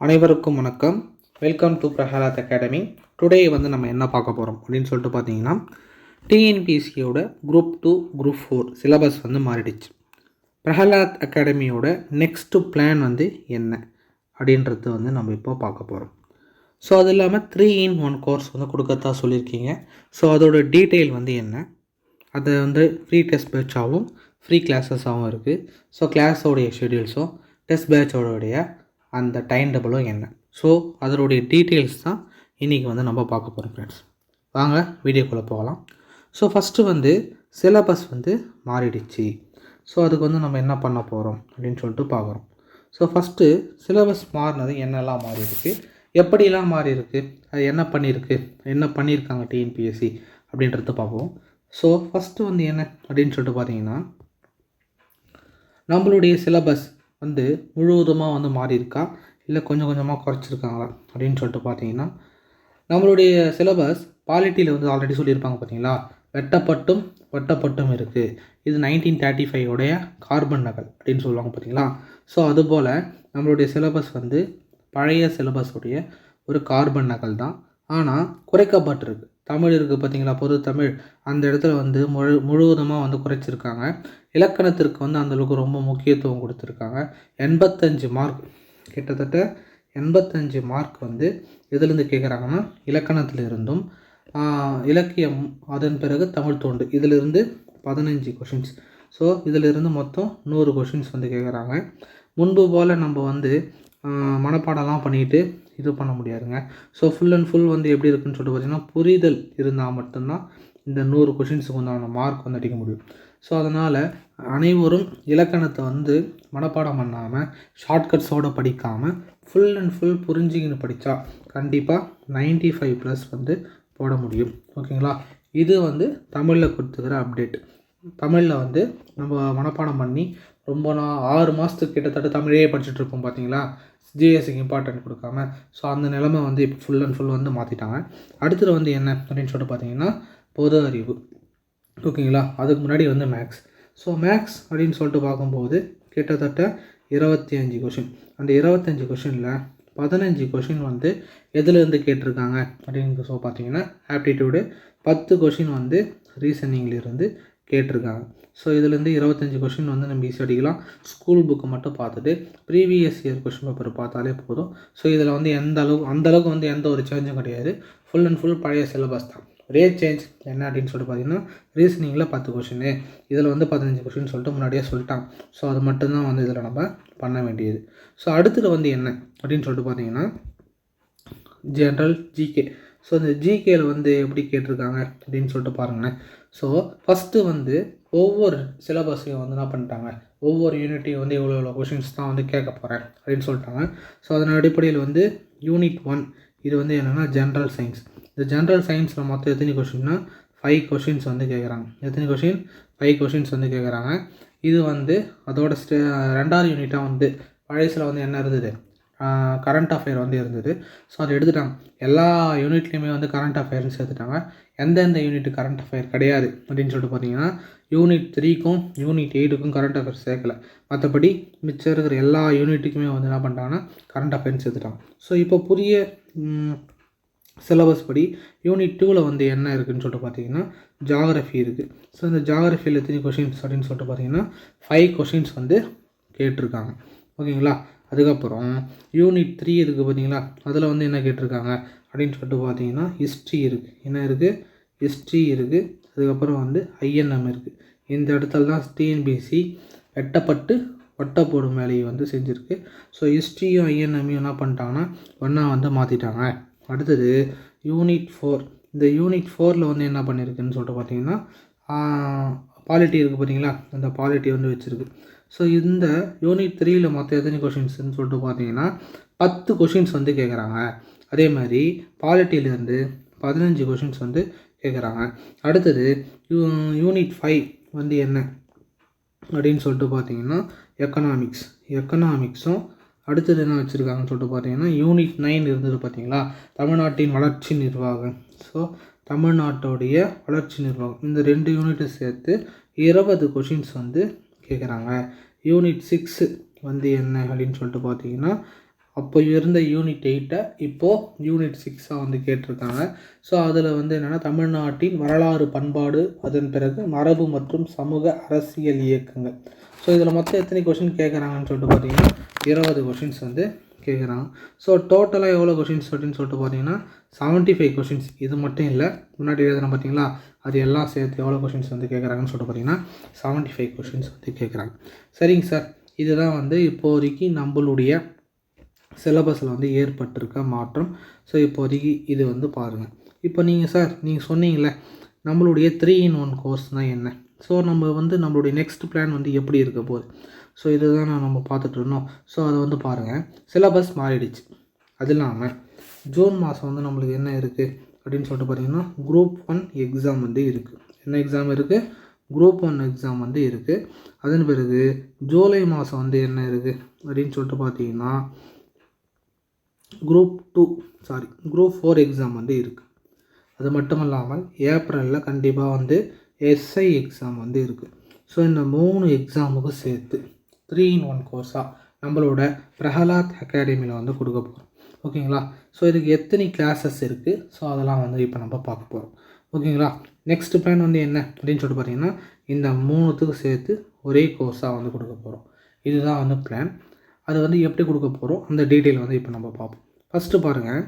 அனைவருக்கும் வணக்கம். Welcome to Prahlad Academy. Today நம்ம என்ன பார்க்க போகிறோம் அப்படின்னு சொல்லிட்டு பார்த்தீங்கன்னா, டிஎன்பிஎஸ்சியோட குரூப் 2 குரூப் 4 சிலபஸ் மாறிடுச்சு. பிரஹலாத் அகாடமியோட நெக்ஸ்ட்டு பிளான் என்ன அப்படின்றது நம்ம இப்போ பார்க்க போகிறோம். ஸோ அது இல்லாமல் 3-in-1 கோர்ஸ் கொடுக்கறதா சொல்லியிருக்கீங்க. ஸோ அதோட டீட்டெயில் என்ன, அது ஃப்ரீ டெஸ்ட் பேட்சாகவும் ஃப்ரீ கிளாஸஸாகவும் இருக்குது. ஸோ கிளாஸோடைய ஷெடியூல்ஸும் டெஸ்ட் பேட்சோடைய அந்த டைம் டேபிளும் என்ன, ஸோ அதனுடைய டீட்டெயில்ஸ் தான் இன்றைக்கி நம்ம பார்க்க போகிறோம் ஃப்ரெண்ட்ஸ். வாங்க வீடியோக்குள்ளே போகலாம். ஸோ ஃபஸ்ட்டு சிலபஸ் மாறிடுச்சு. ஸோ அதுக்கு நம்ம என்ன பண்ண போகிறோம் அப்படின்னு சொல்லிட்டு பார்க்குறோம். ஸோ ஃபஸ்ட்டு சிலபஸ் மாறினது என்னெல்லாம் மாறி இருக்குது, எப்படிலாம் மாறி இருக்குது, அது என்ன பண்ணியிருக்காங்க டிஎன்பிஎஸ்சி அப்படின்றத பார்ப்போம். ஸோ ஃபஸ்ட்டு என்ன அப்படின்னு சொல்லிட்டு பார்த்தீங்கன்னா, நம்மளுடைய சிலபஸ் முழுவதுமாக மாறி இருக்கா, இல்லை கொஞ்சம் கொஞ்சமாக குறைச்சிருக்காங்களா அப்படின்னு சொல்லிட்டு பார்த்தீங்கன்னா, நம்மளுடைய சிலபஸ் பாலிட்டியில் ஆல்ரெடி சொல்லியிருப்பாங்க பார்த்தீங்களா, வெட்டப்பட்டும் வெட்டப்பட்டும் இருக்குது. இது 1935 உடைய கார்பன் நகல் அப்படின்னு சொல்லுவாங்க பார்த்தீங்களா. ஸோ அதுபோல் நம்மளுடைய சிலபஸ் பழைய சிலபஸுடைய ஒரு கார்பன் நகல் தான். ஆனால் குறைக்கப்பட்டிருக்கு. தமிழ் இருக்குது பார்த்தீங்களா, பொது தமிழ், அந்த இடத்துல முழுவதுமாக குறைச்சிருக்காங்க. இலக்கணத்திற்கு அந்தளவுக்கு ரொம்ப முக்கியத்துவம் கொடுத்துருக்காங்க. 85 மார்க், கிட்டத்தட்ட 85 மார்க் எதுலேருந்து கேட்குறாங்கன்னா, இலக்கணத்தில் இருந்தும், இலக்கியம், அதன் பிறகு தமிழ் தோண்டு, இதிலிருந்து 15 கொஷின்ஸ். ஸோ இதிலிருந்து மொத்தம் 100 கொஷின்ஸ் கேட்குறாங்க. முன்பு போல் நம்ம மனப்பாடம்லாம் பண்ணிட்டு இது பண்ண முடியாதுங்க. ஸோ ஃபுல் அண்ட் ஃபுல் எப்படி இருக்குன்னு சொல்லிட்டு பார்த்தீங்கன்னா, புரிதல் இருந்தால் மட்டும்தான் இந்த 100 கொஷின்ஸுக்கு உண்டான மார்க் அடிக்க முடியும். ஸோ அதனால் அனைவரும் இலக்கணத்தை மனப்பாடம் பண்ணாமல், ஷார்ட்கட்ஸோடு படிக்காமல், ஃபுல் அண்ட் ஃபுல் புரிஞ்சிக்கின்னு படித்தா கண்டிப்பாக 95+ போட முடியும். ஓகேங்களா. இது தமிழில் கொடுத்துக்கிற அப்டேட். தமிழில் நம்ம மனப்பாடம் பண்ணி ரொம்ப 6 மாதத்துக்கு கிட்டத்தட்ட தமிழே படிச்சுட்ருப்போம் பார்த்தீங்களா, ஜிஎஸ்சிக்கு இம்பார்ட்டன்ட் கொடுக்காம. ஸோ அந்த நிலைமை இப்போ ஃபுல் அண்ட் ஃபுல் மாற்றிட்டாங்க. அடுத்தது என்ன அப்படின்னு சொல்லிட்டு பார்த்தீங்கன்னா, பொது அறிவு. ஓகேங்களா. அதுக்கு முன்னாடி மேக்ஸ். ஸோ மேக்ஸ் அப்படின்னு சொல்லிட்டு பார்க்கும்போது கிட்டத்தட்ட 25 கொஷின். அந்த 25 கொஷினில் 15 கொஷின் எதுலேருந்து கேட்டிருக்காங்க அப்படின்னு பார்த்தீங்கன்னா, ஆப்டிடியூடு. 10 கொஷின் ரீசனிங்லேருந்து கேட்டிருக்காங்க. ஸோ இதுலேருந்து 25 கொஷின் நம்ம ஈஸியாக அடிக்கலாம். ஸ்கூல் புக்கு மட்டும் பார்த்துட்டு ப்ரீவியஸ் இயர் கொஷின் பேப்பர் பார்த்தாலே போதும். ஸோ இதில் அந்தளவுக்கு எந்த ஒரு சேஞ்சும் கிடையாது. ஃபுல் அண்ட் ஃபுல் பழைய சிலபஸ் தான். ஒரே சேஞ்ச் என்ன அப்படின்னு சொல்லிட்டு பார்த்தீங்கன்னா, ரீசனிங்கில் 10 கொஷின், இதில் 15 கொஷின் சொல்லிட்டு முன்னாடியே சொல்லிட்டாங்க. ஸோ அது மட்டும்தான் இதில் நம்ம பண்ண வேண்டியது. ஸோ அடுத்தது என்ன அப்படின்னு சொல்லிட்டு பார்த்தீங்கன்னா, ஜென்ரல் ஜிகே. ஸோ இந்த ஜிகேயில் எப்படி கேட்டிருக்காங்க அப்படின்னு சொல்லிட்டு பாருங்களேன். ஸோ ஃபஸ்ட்டு ஒவ்வொரு சிலபஸையும் என்ன பண்ணிட்டாங்க, ஒவ்வொரு யூனிட்டையும் இவ்வளோ கொஷின்ஸ் தான் கேட்க போகிறேன் அப்படின்னு சொல்லிட்டாங்க. ஸோ அதன் அடிப்படையில் யூனிட் 1 இது என்னென்னா ஜென்ரல் சயின்ஸ். இந்த ஜென்ரல் சயின்ஸில் மொத்தம் எத்தனை கொஷின்னா 5 கொஷின்ஸ் கேட்குறாங்க. எத்தனை கொஷின்? 5 கொஷின்ஸ் கேட்குறாங்க. இது அதோட ரெண்டாவது யூனிட்டாக பழையசில் என்ன இருந்தது, கரண்ட் அஃபேர் இருந்தது. ஸோ அதை எடுத்துட்டாங்க. எல்லா யூனிட்லேயுமே கரண்ட் அஃபேர்னு சேர்த்துட்டாங்க. எந்தெந்த யூனிட் கரண்ட் அஃபேர் கிடையாது அப்படின்னு சொல்லிட்டு பார்த்தீங்கன்னா, யூனிட் 3க்கும் யூனிட் 8க்கும் கரண்ட் அஃபேர் சேர்க்கலை. மற்றபடி மிச்சம் இருக்கிற எல்லா யூனிட்டுக்குமே என்ன பண்ணிட்டாங்கன்னா கரண்ட் அஃபேர்னு சேர்த்துட்டாங்க. ஸோ இப்போ புதிய சிலபஸ் படி யூனிட் 2ல் என்ன இருக்குதுன்னு சொல்லிட்டு பார்த்தீங்கன்னா, ஜாகிரஃபி இருக்குது. ஸோ இந்த ஜாகிரஃபியில் எத்தனை கொஷின்ஸ் அப்படின்னு சொல்லிட்டு பார்த்தீங்கன்னா 5 கொஷின்ஸ் கேட்டிருக்காங்க. ஓகேங்களா. அதுக்கப்புறம் யூனிட் 3 இருக்குது பார்த்தீங்களா, அதில் என்ன கேட்டிருக்காங்க அப்படின்னு சொல்லிட்டு பார்த்தீங்கன்னா, ஹிஸ்ட்ரி இருக்குது. என்ன இருக்குது? ஹிஸ்ட்ரி இருக்குது. அதுக்கப்புறம் ஐஎன்எம் இருக்குது. இந்த இடத்துல தான் டிஎன்பிஎஸ்சி வெட்டப்பட்டு வட்ட போடும் வேலையை செஞ்சுருக்கு. ஸோ ஹிஸ்ட்ரியும் ஐஎன்எம்மையும் என்ன பண்ணிட்டாங்கன்னா ஒன்றா மாற்றிட்டாங்க. அடுத்தது யூனிட் 4. இந்த யூனிட் 4ல் என்ன பண்ணியிருக்குன்னு சொல்லிட்டு பார்த்தீங்கன்னா, பாலிட்டி இருக்குது பார்த்தீங்களா, அந்த பாலிட்டி வச்சுருக்கு. ஸோ இந்த யூனிட் 3ல் மொத்தம் எத்தனை கொஷின்ஸ்ன்னு சொல்லிட்டு பார்த்தீங்கன்னா 10 கொஷின்ஸ் கேட்குறாங்க. அதே மாதிரி பாலிட்டியிலேருந்து 15 கொஷின்ஸ் கேட்குறாங்க. அடுத்தது யூனிட் 5 என்ன அப்படின்னு சொல்லிட்டு பார்த்தீங்கன்னா, எக்கனாமிக்ஸும் அடுத்தது என்ன வச்சுருக்காங்கன்னு சொல்லிட்டு பார்த்தீங்கன்னா, யூனிட் 9 இருந்தது பார்த்தீங்களா, தமிழ்நாட்டின் வளர்ச்சி நிர்வாகம். ஸோ தமிழ்நாட்டுடைய வளர்ச்சி நிர்வாகம், இந்த 2 யூனிட்டை சேர்த்து 20 கொஷின்ஸ் கேட்குறாங்க. யூனிட் 6 என்ன அப்படின்னு சொல்லிட்டு பார்த்தீங்கன்னா, அப்போ இருந்த யூனிட் 8 இப்போது யூனிட் 6 வந்து கேட்டிருக்காங்க. ஸோ அதில் வந்து என்னென்னா தமிழ்நாட்டின் வரலாறு பண்பாடு, அதன் பிறகு மரபு மற்றும் சமூக அரசியல் இயக்கங்கள். ஸோ இதில் மொத்தம் எத்தனை கொஷின் கேட்குறாங்கன்னு சொல்லிட்டு பார்த்தீங்கன்னா 20 கொஷின்ஸ் வந்து கேட்குறாங்க. ஸோ டோட்டலாக எவ்வளோ கொஷின்ஸ் அப்படின்னு சொல்லிட்டு பார்த்தீங்கன்னா 75 கொஷின்ஸ். இது மட்டும் இல்லை, முன்னாடி எழுதுனா பார்த்தீங்களா, அது எல்லாம் சேர்த்து எவ்வளோ கொஷின்ஸ் வந்து கேட்குறாங்கன்னு சொல்லிட்டு பார்த்தீங்கன்னா 75 கொஷின்ஸ் வந்து கேட்குறாங்க. சரிங்க சார், இதுதான் வந்து இப்போதைக்கு நம்மளுடைய சிலபஸில் வந்து ஏற்பட்டிருக்க மாற்றம். ஸோ இப்போதைக்கு இது வந்து பாருங்கள். இப்போ நீங்கள் சொன்னீங்களே நம்மளுடைய 3-in-1 கோர்ஸ்னால் என்ன, ஸோ நம்ம வந்து நம்மளுடைய நெக்ஸ்ட் பிளான் வந்து எப்படி இருக்க போகுது, ஸோ இதுதான் நம்ம பார்த்துட்டு இருந்தோம். ஸோ அதை வந்து பாருங்கள், சிலபஸ் மாறிடுச்சு. அது இல்லாமல் ஜூன் மாதம் வந்து நம்மளுக்கு என்ன இருக்குது அப்படின்னு சொல்லிட்டு பார்த்தீங்கன்னா குரூப் 1 எக்ஸாம் வந்து இருக்குது. என்ன எக்ஸாம் இருக்குது? குரூப் 1 எக்ஸாம் வந்து இருக்குது. அதன் பிறகு ஜூலை மாதம் வந்து என்ன இருக்குது அப்படின்னு சொல்லிட்டு பார்த்தீங்கன்னா குரூப் 4 எக்ஸாம் வந்து இருக்குது. அது மட்டும் இல்லாமல் ஏப்ரலில் கண்டிப்பாக வந்து எஸ்ஐ எக்ஸாம் வந்து இருக்குது. ஸோ இந்த 3 எக்ஸாமுக்கு சேர்த்து 3-in-1 கோர்ஸாக நம்மளோட பிரஹலாத் அகாடமியில் வந்து கொடுக்க போகிறோம். ஓகேங்களா? ஸோ இதுக்கு எத்தனை கிளாஸஸ் இருக்குது, ஸோ அதெல்லாம் வந்து இப்போ நம்ம பார்க்க போகிறோம். ஓகேங்களா? நெக்ஸ்ட் பிளான் வந்து என்ன அப்படின்னு சொல்லிட்டு பார்த்தீங்கன்னா இந்த 3த்துக்கு சேர்த்து ஒரே கோர்ஸாக வந்து கொடுக்க போகிறோம். இதுதான் வந்து பிளான். அது வந்து எப்படி கொடுக்க போகிறோம் அந்த டீட்டெயில் வந்து இப்போ நம்ம பார்ப்போம். ஃபஸ்ட்டு பாருங்கள்,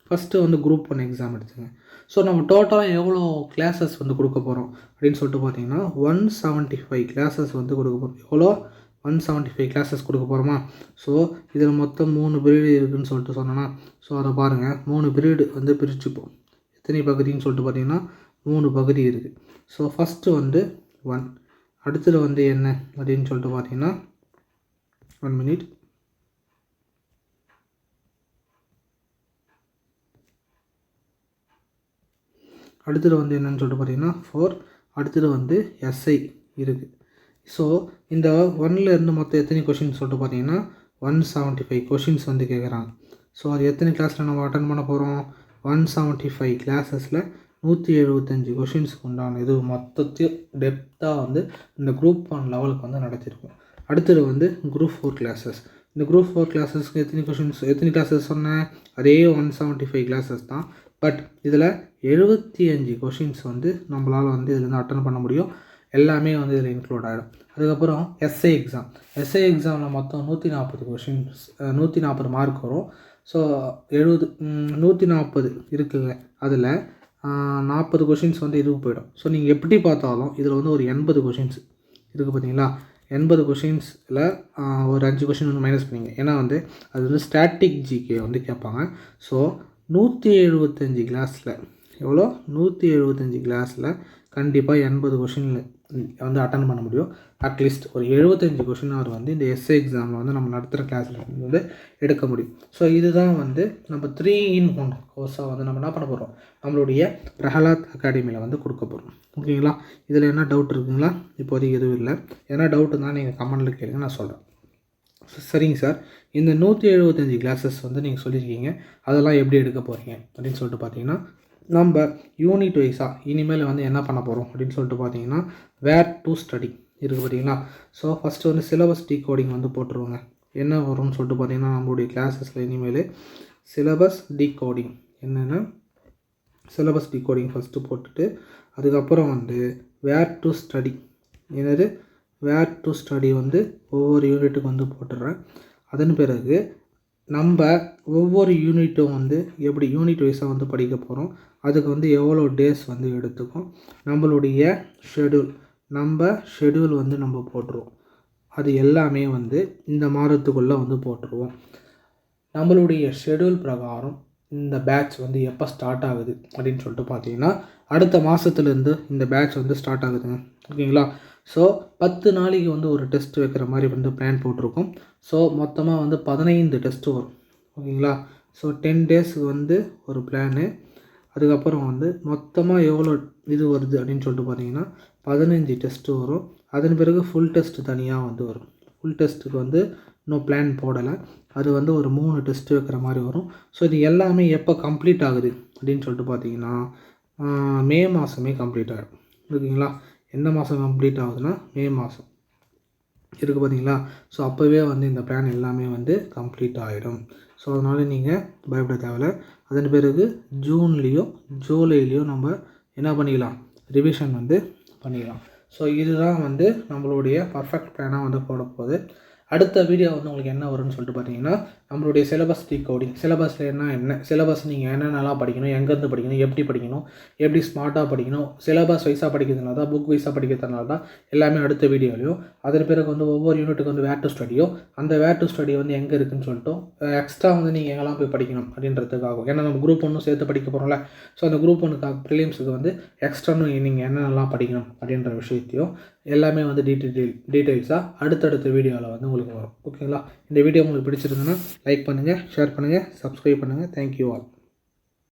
ஃபஸ்ட்டு வந்து குரூப் 1 எக்ஸாம் எடுத்துங்க. ஸோ நம்ம டோட்டலாக எவ்வளோ கிளாஸஸ் வந்து கொடுக்க போகிறோம் அப்படின்னு சொல்லிட்டு பார்த்தீங்கன்னா 175 கிளாஸஸ் வந்து கொடுக்க போகிறோம். எவ்வளோ? 175 கிளாஸஸ் கொடுக்க போகிறோமா? ஸோ இதில் மொத்தம் 3 பீரியடு இருக்குதுன்னு சொல்லிட்டு சொன்னோன்னா, ஸோ அதை பாருங்கள், 3 பீரியடு வந்து பிரிச்சுப்போம். எத்தனை பகுதின்னு சொல்லிட்டு பார்த்தீங்கன்னா 3 பகுதி இருக்குது. ஸோ ஃபஸ்ட்டு வந்து 1, அடுத்தது வந்து என்ன அப்படின்னு சொல்லிட்டு பார்த்தீங்கன்னா 1 மினிட், அடுத்தது வந்து என்னன்னு சொல்லிட்டு பார்த்தீங்கன்னா 4, அடுத்தது வந்து எஸ்ஐ இருக்குது. ஸோ இந்த 1லேருந்து மொத்தம் எத்தனை கொஷின்ஸ் சொல்லிட்டு பார்த்தீங்கன்னா 175 கொஷின்ஸ் வந்து கேட்குறாங்க. ஸோ அது எத்தனை கிளாஸில் நம்ம அட்டன் பண்ண போகிறோம்? 175 கிளாஸஸில் 175 கொஷின்ஸுக்கு உண்டான இது மொத்தத்தையும் டெப்த்தாக வந்து இந்த குரூப் 1 லெவலுக்கு வந்து நடத்திருக்கோம். அடுத்தது வந்து குரூப் 4 கிளாஸஸ். இந்த குரூப் 4 கிளாஸஸ்க்கு எத்தனை கிளாஸஸ் சொன்னேன்? அதே 175 கிளாஸஸ் தான். பட் இதில் 75 கொஷின்ஸ் வந்து நம்மளால் வந்து இதில் அட்டன் பண்ண முடியும். எல்லாமே வந்து இதில் இன்க்ளூட் ஆகிடும். அதுக்கப்புறம் எஸ்ஐ எக்ஸாமில் மொத்தம் 140 கொஷின்ஸ், 140 மார்க் வரும். ஸோ 140 இருக்குங்க, அதில் 40 கொஷின்ஸ் வந்து இதுக்கு போயிடும். ஸோ நீங்கள் எப்படி பார்த்தாலும் இதில் வந்து ஒரு 80 கொஷின்ஸ் இருக்குது பார்த்தீங்களா? 80 கொஷின்ஸில் ஒரு 5 கொஷின் வந்து மைனஸ் பண்ணிங்க. ஏன்னா வந்து அது வந்து ஸ்டாட்டிக் ஜிகே வந்து கேட்பாங்க. ஸோ 175 கிளாஸில் எவ்வளோ? 175 கிளாஸில் கண்டிப்பாக 80 கொஷினில் வந்து அட்டன் பண்ண முடியும். அட்லீஸ்ட் ஒரு 75 கொஷின் அவர் வந்து இந்த எஸ்ஏ எக்ஸாமில் வந்து நம்ம நடத்துகிற கிளாஸில் வந்து எடுக்க முடியும். ஸோ இதுதான் வந்து நம்ம 3-in-1 கோர்ஸாக வந்து நம்ம என்ன பண்ண போகிறோம், நம்மளுடைய பிரஹலாத் அகாடமியில் வந்து கொடுக்க போகிறோம். ஓகேங்களா? இதில் என்ன டவுட் இருக்குங்களா? இப்போதைக்கு எதுவும் இல்லை. ஏன்னா டவுட்டு தான் நீங்கள் கமெண்டில் கேளுங்க, நான் சொல்கிறேன். சரிங்க சார், இந்த 175 கிளாஸஸ் வந்து நீங்கள் சொல்லியிருக்கீங்க, அதெல்லாம் எப்படி எடுக்க போகிறீங்க அப்படின்னு சொல்லிட்டு பார்த்தீங்கன்னா நம்ம யூனிட் வைஸாக இனிமேல் வந்து என்ன பண்ண போகிறோம் அப்படின்னு சொல்லிட்டு பார்த்தீங்கன்னா வேர் டு ஸ்டடி இருக்குது பார்த்தீங்களா? ஸோ ஃபஸ்ட்டு வந்து சிலபஸ் டீகோடிங் வந்து போட்டுருவாங்க. என்ன வரும்னு சொல்லிட்டு பார்த்தீங்கன்னா நம்மளுடைய கிளாஸஸில் இனிமேல் சிலபஸ் டீகோடிங், என்னென்னா சிலபஸ் டீகோடிங் ஃபஸ்ட்டு போட்டுட்டு அதுக்கப்புறம் வந்து வேர் டு ஸ்டடி, என்னது வேர் டு ஸ்டடி வந்து ஒவ்வொரு யூனிட்டுக்கு வந்து போட்டுடுறேன். அதன் பிறகு நம்ம ஒவ்வொரு யூனிட்டும் வந்து எப்படி யூனிட் வைஸாக வந்து படிக்க போகிறோம், அதுக்கு வந்து எவ்வளோ டேஸ் வந்து எடுத்துக்கும், நம்மளுடைய ஷெடியூல் வந்து நம்ம போட்டுருவோம். அது எல்லாமே வந்து இந்த மாதத்துக்குள்ளே வந்து போட்டுருவோம். நம்மளுடைய ஷெடியூல் பிரகாரம் இந்த பேட்ச் வந்து எப்போ ஸ்டார்ட் ஆகுது அப்படின்னு சொல்லிட்டு பார்த்தீங்கன்னா அடுத்த மாதத்துலேருந்து இந்த பேட்ச் வந்து ஸ்டார்ட் ஆகுதுங்க. ஓகேங்களா? ஸோ 10 நாளைக்கு வந்து ஒரு டெஸ்ட் வைக்கிற மாதிரி வந்து பிளான் போட்டிருக்கோம். ஸோ மொத்தமாக வந்து 15 டெஸ்ட்டு வரும். ஓகேங்களா? ஸோ 10 டேஸுக்கு வந்து ஒரு பிளானு. அதுக்கப்புறம் வந்து மொத்தமாக எவ்வளோ இது வருது அப்படின்னு சொல்லிட்டு பார்த்தீங்கன்னா 15 டெஸ்ட்டு வரும். அதன் பிறகு ஃபுல் டெஸ்ட் தனியாக வந்து வரும். ஃபுல் டெஸ்ட்டுக்கு வந்து இன்னும் பிளான் போடலை. அது வந்து ஒரு 3 டெஸ்ட்டு வைக்கிற மாதிரி வரும். ஸோ இது எல்லாமே எப்போ கம்ப்ளீட் ஆகுது அப்படின்னு சொல்லிட்டு பார்த்தீங்கன்னா மே மாதமே கம்ப்ளீட் ஆகிடும். ஓகேங்களா? எந்த மாதம் கம்ப்ளீட் ஆகுதுன்னா மே மாதம். இருக்குது பார்த்தீங்களா. ஸோ அப்போவே வந்து இந்த பிளான் எல்லாமே வந்து கம்ப்ளீட் ஆகிடும். ஸோ அதனால் நீங்கள் பயப்பட தேவையில்ல. அதன் பிறகு ஜூன்லேயோ ஜூலைலேயோ நம்ம என்ன பண்ணிக்கலாம், ரிவிஷன் வந்து பண்ணிக்கலாம். ஸோ இதுதான் வந்து நம்மளுடைய பர்ஃபெக்ட் பிளானாக வந்து போட போகுது. அடுத்த வீடியோ வந்து உங்களுக்கு என்ன வரும்னு சொல்லிட்டு பார்த்தீங்கன்னா, நம்மளுடைய சிலபஸ் டீகோடிங். சிலபஸில் என்ன சிலபஸ் நீங்கள் என்னென்னலாம் படிக்கணும், எங்கேருந்து படிக்கணும், எப்படி படிக்கணும், எப்படி ஸ்மார்ட்டாக படிக்கணும், சிலபஸ் வைஸாக படிக்கிறதுனால தான், புக் வைஸாக படிக்கிறதுனால தான் எல்லாமே அடுத்த வீடியோலையும். அதன் பிறகு வந்து ஒவ்வொரு யூனிட்டுக்கு வந்து வேர் டு ஸ்டடியோ, அந்த வேர் டு ஸ்டடி வந்து எங்கே இருக்குதுன்னு சொல்லிட்டு எக்ஸ்ட்ரா வந்து நீங்கள் எங்கெல்லாம் போய் படிக்கணும் அப்படின்றதுக்காகும். ஏன்னா நம்ம குரூப் ஒன்றும் சேர்த்து படிக்க போகிறோம்ல. ஸோ அந்த குரூப் ஒன்றுக்காக ப்ரிலிம்ஸுக்கு வந்து எக்ஸ்ட்ரானும் நீங்கள் என்னென்னலாம் படிக்கணும் அப்படின்ற விஷயத்தையும் எல்லாமே வந்து டீட்டெயில்ஸாக அடுத்தடுத்த வீடியோவில் வந்து உங்களுக்கு வரும். ஓகேங்களா. இந்த வீடியோ உங்களுக்கு பிடிச்சிருந்ததுன்னா லைக் பண்ணுங்கள், ஷேர் பண்ணுங்கள், சப்ஸ்கிரைப் பண்ணுங்கள். Thank you all.